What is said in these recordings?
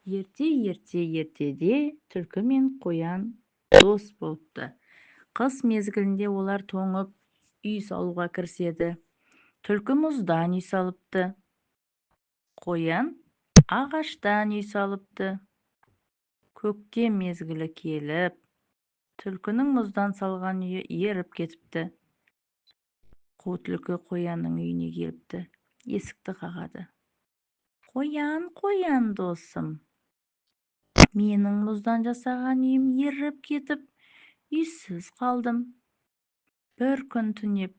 Ертеде түлкі мен қоян дос болыпты. Қыс мезгілінде олар тоңып, үй салуға кіріседі. Түлкі мұздан үй салыпты. Қоян ағаштан үй салыпты. Көктем мезгілі келіп, түлкінің мұздан салған үйі еріп кетіпті. Қу түлкі қоянның үйіне келіпті. Есікті қағады. Қоян досым, менің мұздан жасаған үйім еріп кетіп, үйсіз қалдым. Бір күн түнеп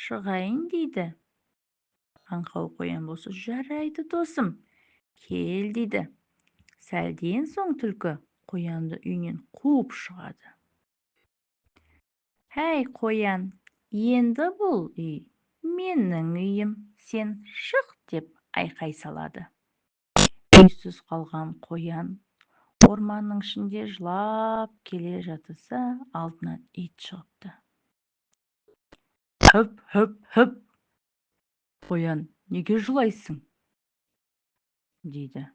шығайын дейді. Аңқау қоян болса, жарайды досым, кел дейді. Сәлден соң түлкі қоянды үйінен қуып шығады. Әй қоян, енді бұл үй менің үйім, сен шық деп айқай салады. Үйсіз қалған қоян орманның ішінде жылап келе жатса, алдынан ит шығыпты. Хөп. Қоян, неге жылайсың? дейді.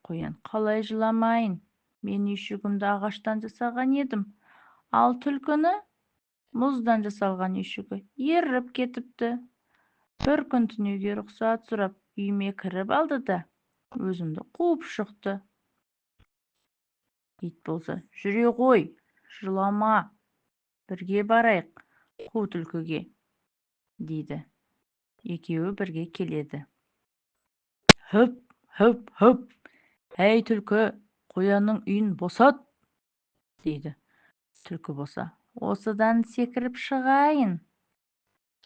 Қоян, қалай жыламайын? Мен үйшігімді ағаштан жасаған едім. Ал түлкіні мұздан жасалған үйшігі еріп кетіпті. Бір күн түнеуге рұқсат сұрап, үйіме кіріп алды да, өзімді қуып шықты. Ит болса, жүре ғой, жылама, бірге барайық қу түлкіге, дейді. Екеуі бірге келеді. Хөп. Әй түлкі, қоянның үйін босат, дейді. Түлкі болса, осыдан секіріп шығайын,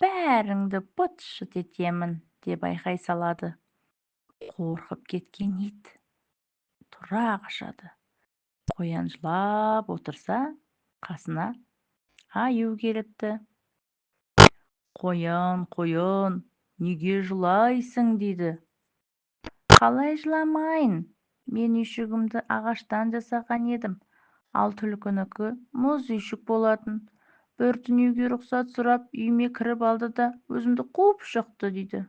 бәріңді быт-шыт етемін, деп айқай салады. Қорқып кеткен ит тұра қашады. Қоян жылап отырса, қасына аю келіпті. Қоян, неге жылайсың, дейді. Қалай жыламайын? Мен үйшігімді ағаштан жасаған едім. Ал түлкінікі мұз үйшік болатын. Бір түнеуге рұқсат сұрап, үйіме кіріп алды да, өзімді қуып шықты, дейді.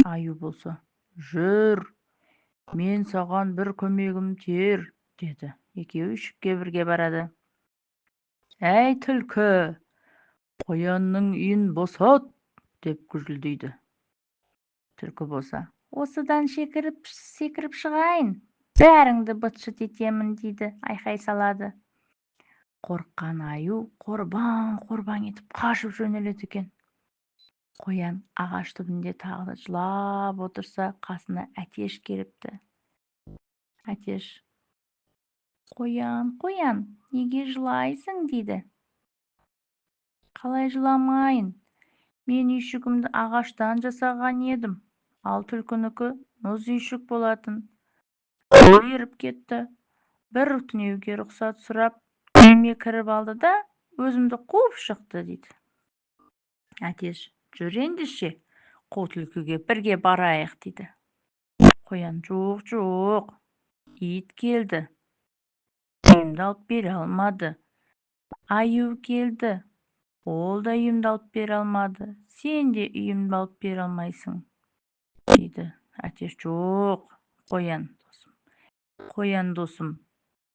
Аю болса, жүр, мен саған бір көмегім тиер, деді. Екеуі үйшікке бірге барады. Әй түлкі, қоянның үйін босат, деп гүжілдейді. Түлкі болса, осыдан секіріп шығайын, бәріңді быт-шыт етемін, дейді, айқай салады. Қорыққан аю қорбаң етіп қашып жөнеледі екен. Қоян ағаш түбінде тағы жылап отырса, қасына әтеш келіпті. Әтеш, қоян, неге жылайсың, дейді. Қалай жыламайын? Мен үйшігімді ағаштан жасаған едім. Ал түлкінікі мұз үйшік болатын. Ол еріп кетті. Бір түнеуге рұқсат сұрап, үйіме кіріп алды да, өзімді қуып шықты, дейді. Әтеш, жүр ендеше, қу түлкіге бірге барайық, дейді. Қоян, жоқ, ит келді. Үйімді алып бере алмады. Аю келді. Ол да үйімді алып бере алмады. Сен де үйімді алып бере алмайсың, дейді. Әтеш, жоқ, қоян досым,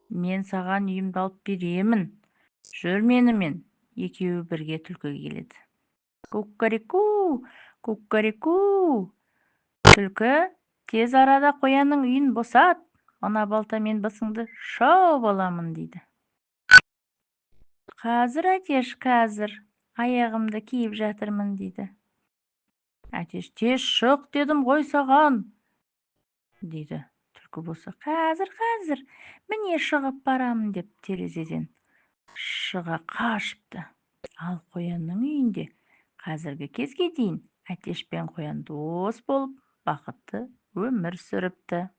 мен саған үйімді алып беремін. Жүр менімен. Екеуі бірге түлкіге келеді. Кукареку. Түлкі, тез арада қоянның үйін босат. Мына балтамен басыңды шауып аламын, дейді. Қазір, Әтеш, аяғымды киіп жатырмын, дейді. Әтеш, тез шық дедім ғой саған, дейді. Түлкі болса, қазір, міне шығып барамын, деп терезеден шыға қашыпты. Ал қоянның үйінде қазіргі кезге дейін Әтеш пен қоян дос болып, бақытты өмір сүріпті.